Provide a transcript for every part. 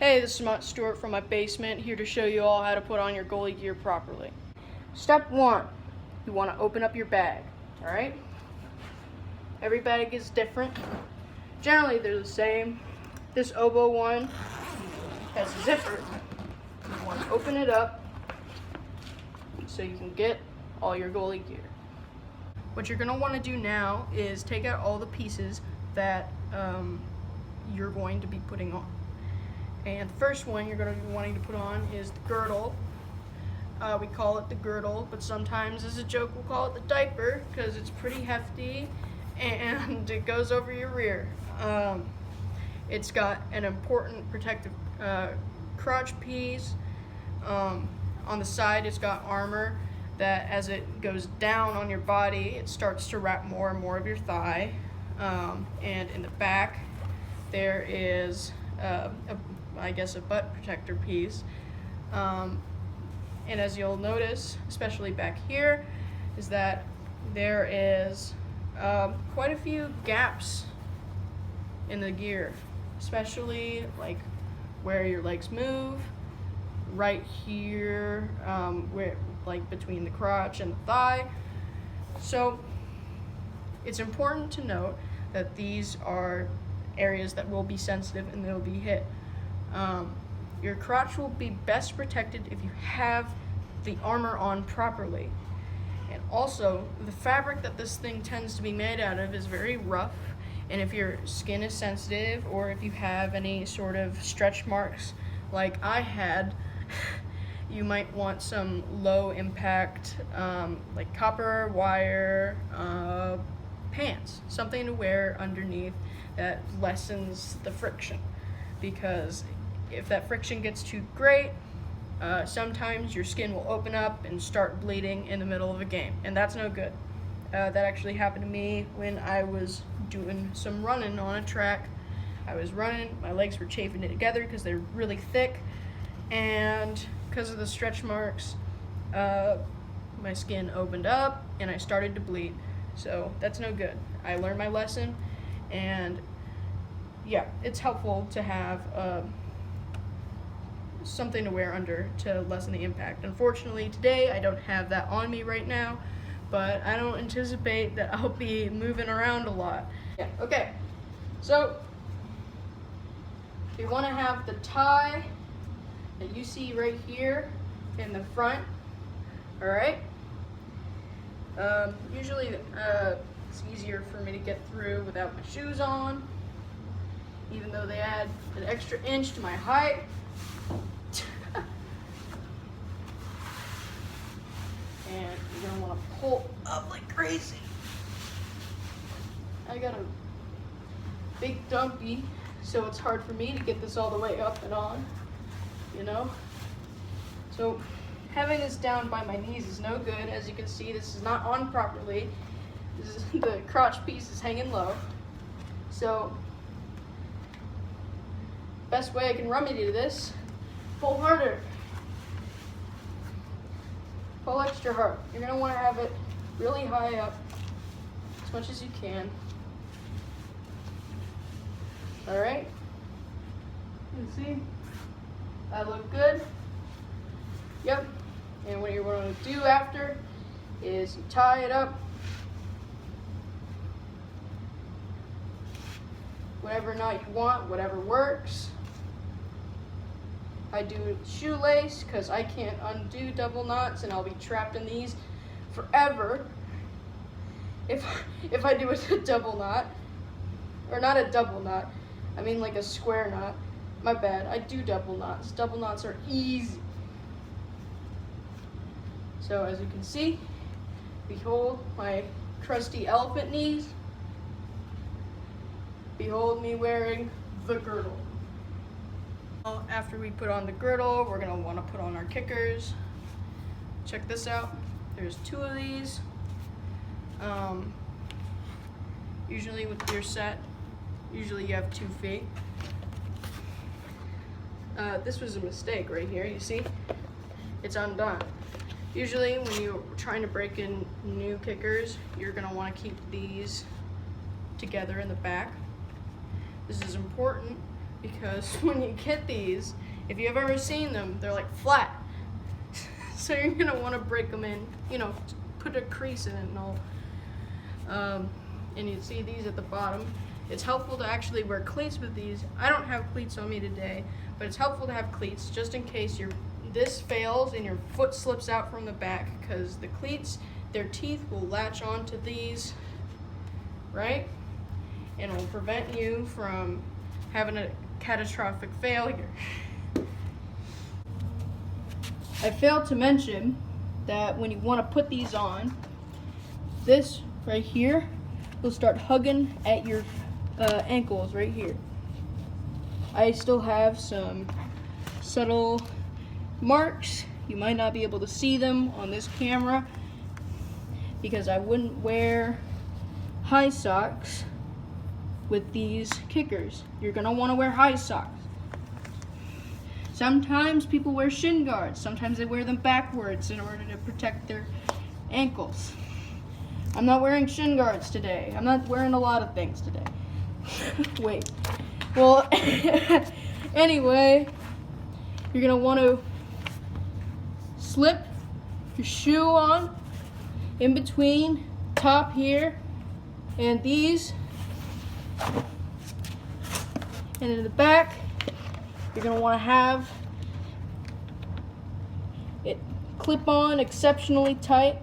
Hey, this is Stuart from my basement, here to show you all how to put on your goalie gear properly. Step 1, you want to open up your bag, alright? Every bag is different. Generally, they're the same. This oboe one has a zipper. You want to open it up so you can get all your goalie gear. What you're going to want to do now is take out all the pieces that you're going to be putting on. And the first one you're going to be wanting to put on is the girdle. We call it the girdle, but sometimes as a joke we'll call it the diaper because it's pretty hefty and it goes over your rear. It's got an important protective crotch piece. On the side it's got armor that as it goes down on your body it starts to wrap more and more of your thigh. And in the back there is I guess a butt protector piece. And as you'll notice, especially back here, is that there is quite a few gaps in the gear, especially like where your legs move, right here, where like between the crotch and the thigh. So it's important to note that these are areas that will be sensitive and they'll be hit. Your crotch will be best protected if you have the armor on properly. And also, the fabric that this thing tends to be made out of is very rough, and if your skin is sensitive or if you have any sort of stretch marks like I had, you might want some low impact like copper wire pants, something to wear underneath that lessens the friction, because if that friction gets too great, sometimes your skin will open up and start bleeding in the middle of a game, and that's no good. That actually happened to me when I was doing some running on a track. I was running, my legs were chafing together because they're really thick, and because of the stretch marks, my skin opened up and I started to bleed. So that's no good. I learned my lesson, and yeah, it's helpful to have something to wear under to lessen the impact. Unfortunately today I don't have that on me right now, but I don't anticipate that I'll be moving around a lot. Yeah, okay, so you want to have the tie that you see right here in the front, alright? Usually it's easier for me to get through without my shoes on, even though they add an extra inch to my height. And you're gonna want to pull up like crazy. I got a big dumpy, so it's hard for me to get this all the way up and on, you know? So having this down by my knees is no good. As you can see, this is not on properly. The crotch piece is hanging low. So best way I can remedy this, pull harder. Pull extra hard. You're going to want to have it really high up, as much as you can. Alright? You can see? That look good? Yep. And what you're going to do after is you tie it up. Whatever knot you want, whatever works. I do shoelace because I can't undo double knots and I'll be trapped in these forever if I do a double knot. Or not a double knot, I mean like a square knot. My bad, I do double knots. Double knots are easy. So as you can see, behold my crusty elephant knees. Behold me wearing the girdle. After we put on the girdle, we're going to want to put on our kickers. Check this out. There's 2 of these. Usually with your set, usually you have 2 feet. This was a mistake right here, you see? It's undone. Usually when you're trying to break in new kickers, you're going to want to keep these together in the back. This is important because when you get these, if you've ever seen them, they're like flat. So you're gonna want to break them in, you know, put a crease in it and all. And you see these at the bottom. It's helpful to actually wear cleats with these. I don't have cleats on me today, but it's helpful to have cleats just in case this fails and your foot slips out from the back, because the cleats, their teeth will latch onto these, right? And will prevent you from having a catastrophic failure. I failed to mention that when you want to put these on, this right here will start hugging at your ankles right here. I still have some subtle marks. You might not be able to see them on this camera because I wouldn't wear high socks with these kickers. You're gonna want to wear high socks. Sometimes people wear shin guards. Sometimes they wear them backwards in order to protect their ankles. I'm not wearing shin guards today. I'm not wearing a lot of things today. Wait. Well, anyway, you're gonna want to slip your shoe on in between top here and these, and in the back you're going to want to have it clip on exceptionally tight.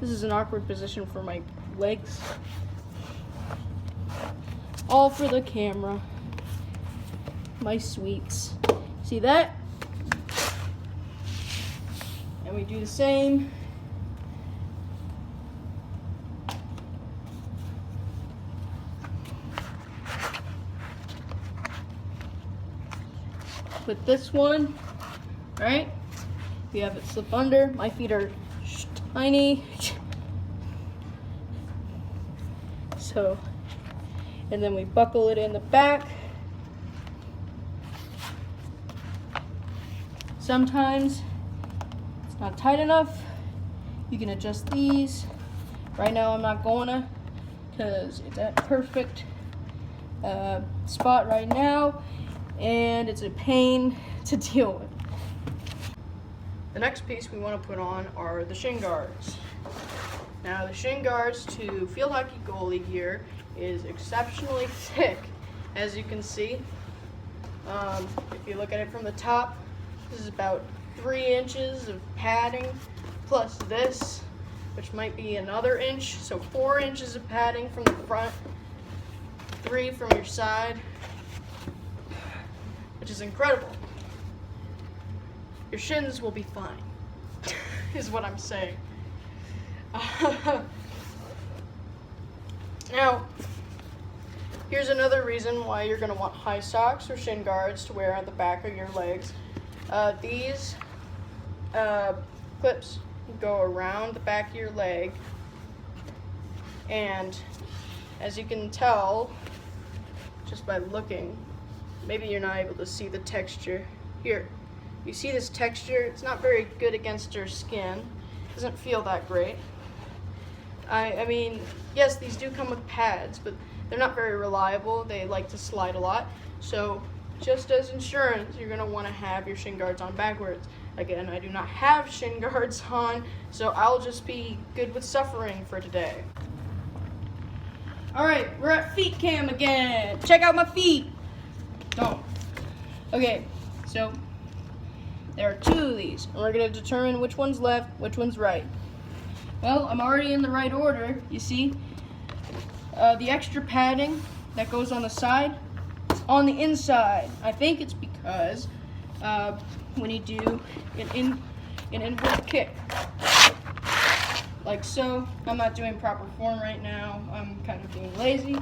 This is an awkward position for my legs, all for the camera, my sweets. See that? And we do the same. With this one, right? We have it slip under. My feet are tiny. So, and then we buckle it in the back. Sometimes it's not tight enough. You can adjust these. Right now I'm not gonna, because it's at perfect spot right now, and it's a pain to deal with. The next piece we want to put on are the shin guards. Now the shin guards to field hockey goalie gear is exceptionally thick, as you can see. If you look at it from the top, this is about 3 inches of padding, plus this, which might be another inch, so 4 inches of padding from the front, 3 from your side, which is incredible. Your shins will be fine, is what I'm saying. Now, here's another reason why you're going to want high socks or shin guards to wear on the back of your legs. These clips go around the back of your leg, and as you can tell just by looking, maybe you're not able to see the texture here. You see this texture? It's not very good against your skin. It doesn't feel that great. I mean, yes, these do come with pads, but they're not very reliable. They like to slide a lot. So just as insurance, you're going to want to have your shin guards on backwards. Again, I do not have shin guards on, so I'll just be good with suffering for today. Alright, we're at feet cam again. Check out my feet. Don't. Okay, so there are 2 of these, and we're going to determine which one's left, which one's right. Well, I'm already in the right order, you see. The extra padding that goes on the side, it's on the inside. I think it's because when you do an inward kick, like so. I'm not doing proper form right now. I'm kind of being lazy.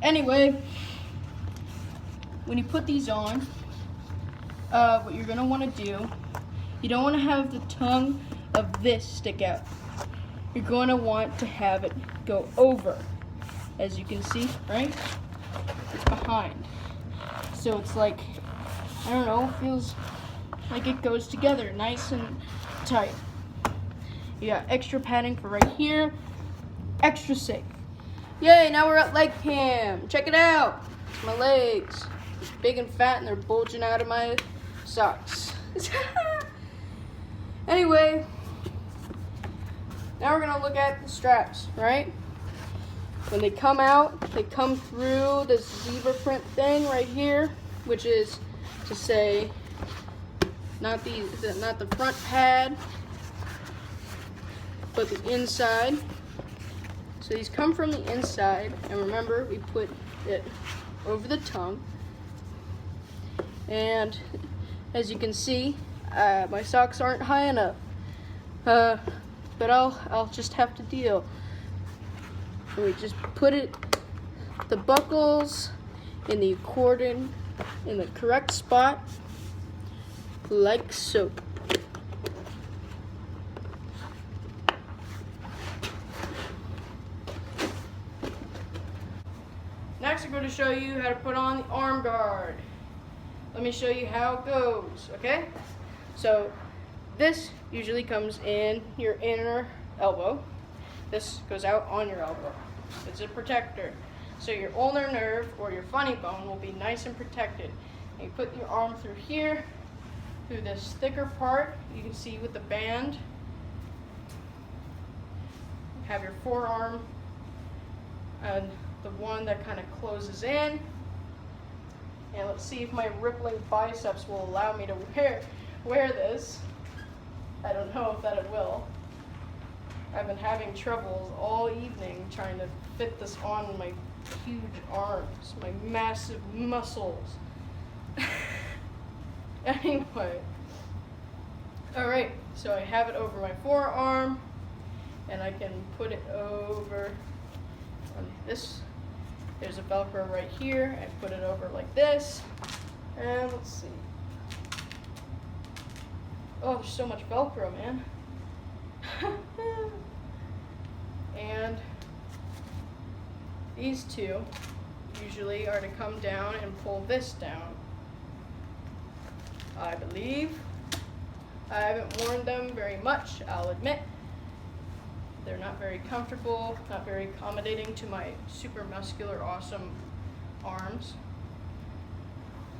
Anyway, when you put these on, what you're going to want to do, you don't want to have the tongue of this stick out. You're going to want to have it go over, as you can see, right? It's behind. So it's like, I don't know, feels like it goes together nice and tight. You got extra padding for right here, extra safe. Yay, now we're at leg cam. Check it out. It's my legs. They're big and fat and they're bulging out of my socks. Anyway, now we're gonna look at the straps, right? When they come out, they come through this zebra print thing right here, which is to say, not the front pad, but the inside. So these come from the inside, and remember, we put it over the tongue. And as you can see, my socks aren't high enough, but I'll just have to deal. And we just put the buckles in the accordion in the correct spot, like so. Next, I'm going to show you how to put on the arm guard. Let me show you how it goes, okay? So this usually comes in your inner elbow. This goes out on your elbow. It's a protector. So your ulnar nerve or your funny bone will be nice and protected. And you put your arm through here, through this thicker part, you can see with the band. You have your forearm and the one that kind of closes in. And let's see if my rippling biceps will allow me to wear this. I don't know if that it will. I've been having troubles all evening trying to fit this on my huge arms, my massive muscles. Anyway. Alright, so I have it over my forearm, and I can put it over on this. There's a Velcro right here. I put it over like this. And let's see. Oh, there's so much Velcro, man. And these two usually are to come down and pull this down. I believe. I haven't worn them very much, I'll admit. They're not very comfortable, not very accommodating to my super muscular, awesome arms.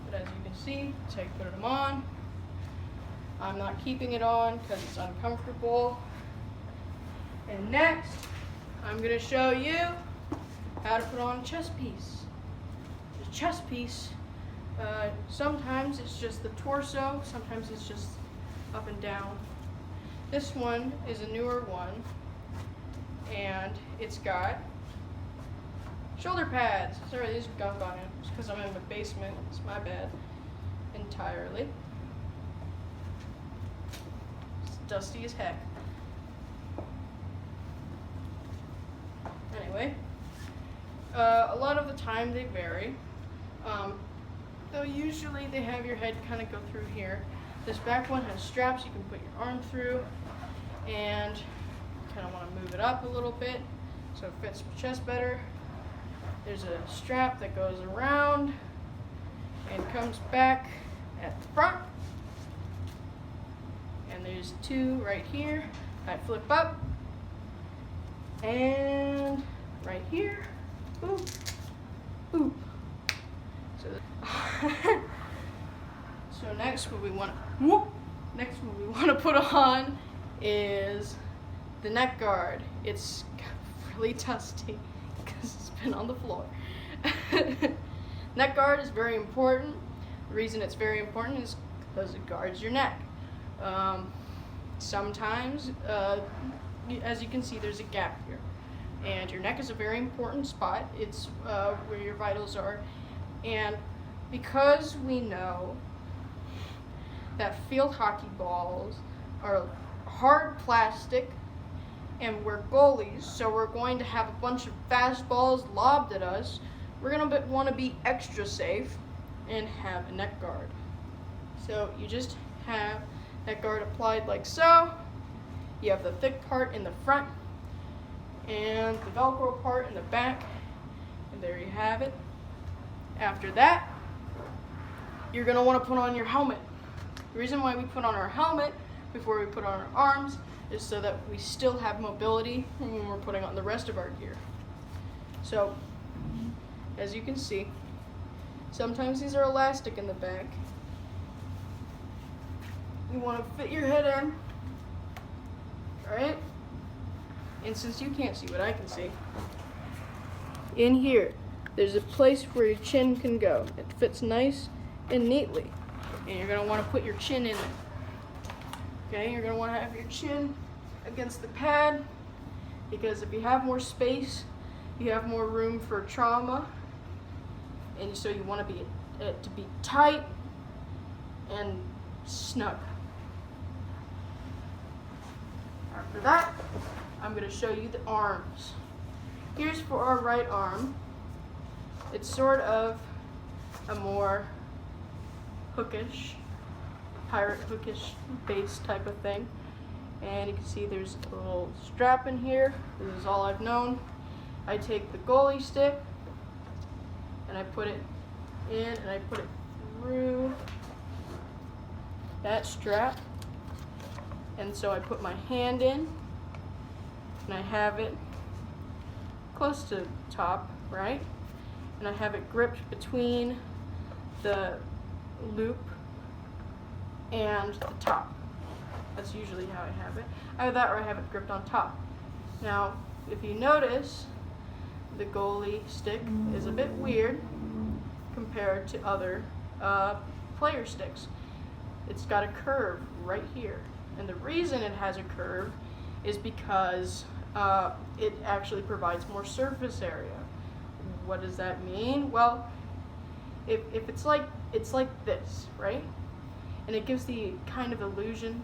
But as you can see, that's how you put them on. I'm not keeping it on because it's uncomfortable. And next, I'm going to show you how to put on a chest piece. The chest piece, sometimes it's just the torso, sometimes it's just up and down. This one is a newer one, and it's got shoulder pads. Sorry, there's gunk on it. It's because I'm in the basement. It's my bad entirely. It's dusty as heck. Anyway, a lot of the time they vary. Though usually they have your head kind of go through here. This back one has straps you can put your arm through, and kind of want to move it up a little bit so it fits my chest better. There's a strap that goes around and comes back at the front. And there's two right here. I flip up. And right here. Boop. Boop. So next what we want to put on is the neck guard. It's really dusty because it's been on the floor. Neck guard is very important. The reason it's very important is because it guards your neck. Sometimes, as you can see, there's a gap here. And your neck is a very important spot. It's where your vitals are. And because we know that field hockey balls are hard plastic, and we're goalies, so we're going to have a bunch of fastballs lobbed at us, we're going to want to be extra safe and have a neck guard. So you just have neck guard applied like so. You have the thick part in the front and the Velcro part in the back, and there you have it. After that, you're going to want to put on your helmet. The reason why we put on our helmet before we put on our arms is so that we still have mobility when we're putting on the rest of our gear. So, as you can see, Sometimes these are elastic in the back. You want to fit your head in, right? And since you can't see what I can see, in here, there's a place where your chin can go. It fits nice and neatly. And you're gonna wanna put your chin in there. Okay, you're gonna wanna have your chin against the pad, because if you have more space, you have more room for trauma. And so you want it to be tight and snug. After that, I'm going to show you the arms. Here's for our right arm. It's sort of a more hookish, pirate hookish base type of thing. And you can see there's a little strap in here. This is all I've known. I take the goalie stick and I put it in and I put it through that strap. And so I put my hand in and I have it close to top, right? And I have it gripped between the loop and the top. That's usually how I have it. Either that or I have it gripped on top. Now, if you notice, the goalie stick is a bit weird compared to other player sticks. It's got a curve right here. And the reason it has a curve is because it actually provides more surface area. What does that mean? Well, if it's like this, right? And it gives the kind of illusion,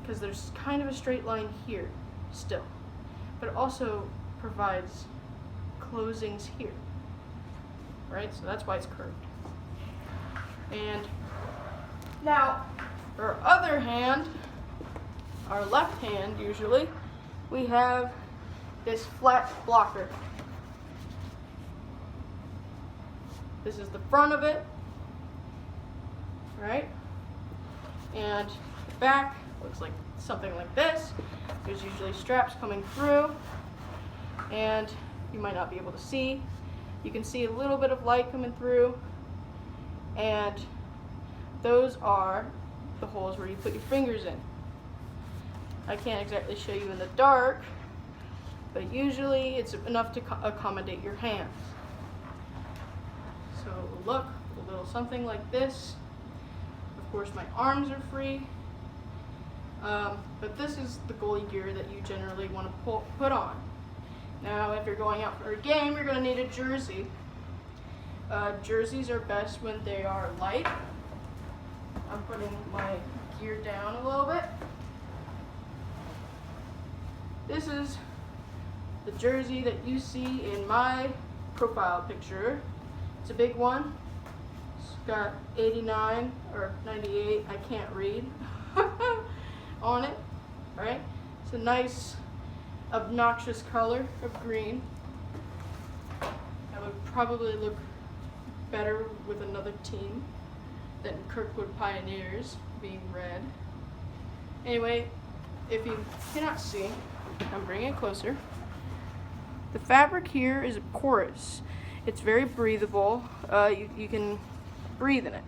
because there's kind of a straight line here still, but it also provides closings here, right? So that's why it's curved. And now, for our other hand, our left hand usually, we have this flat blocker. This is the front of it, right? And the back looks like something like this. There's usually straps coming through, and you might not be able to see. You can see a little bit of light coming through, and those are the holes where you put your fingers in. I can't exactly show you in the dark, but usually it's enough to accommodate your hands. So it will look a little something like this. Of course, my arms are free, but this is the goalie gear that you generally want to put on. Now, if you're going out for a game, you're going to need a jersey. Jerseys are best when they are light. I'm putting my gear down a little bit. This is the jersey that you see in my profile picture. It's a big one. It's got 89 or 98, I can't read, on it, right? It's a nice, obnoxious color of green. That would probably look better with another team than Kirkwood Pioneers being red. Anyway, if you cannot see, I'm bringing it closer. The fabric here is porous. It's very breathable. You can breathe in it.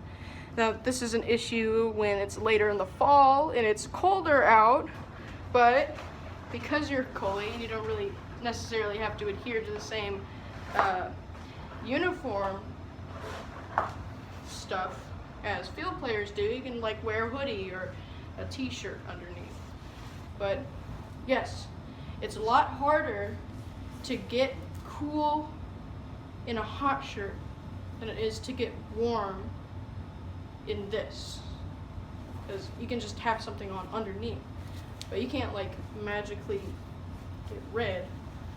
Now, this is an issue when it's later in the fall and it's colder out, but because you're a goalie, you don't really necessarily have to adhere to the same uniform stuff as field players do. You can like wear a hoodie or a t-shirt underneath. But yes, it's a lot harder to get cool in a hot shirt than it is to get warm in this, because you can just have something on underneath, but you can't like magically get rid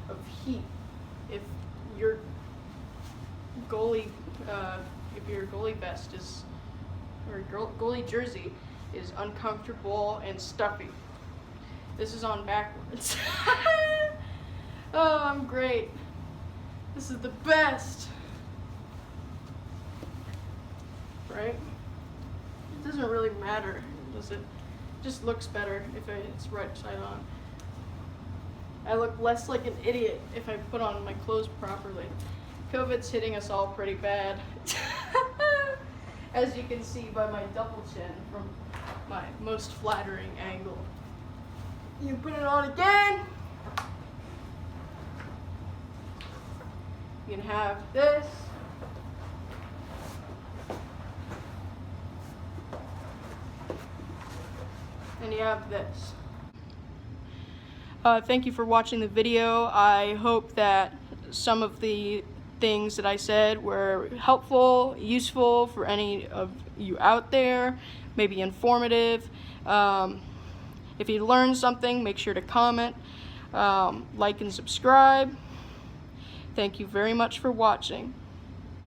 of heat if your goalie vest is, or goalie jersey is uncomfortable and stuffy. This is on backwards. Oh, I'm great. This is the best. Right? It doesn't really matter, does it? It just looks better if it's right side on. I look less like an idiot if I put on my clothes properly. COVID's hitting us all pretty bad. as you can see by my double chin from my most flattering angle. You put it on again. You can have this. And you have this. Thank you for watching the video. I hope that some of the things that I said were helpful, useful for any of you out there, maybe informative. If you learned something, make sure to comment, like and subscribe. Thank you very much for watching.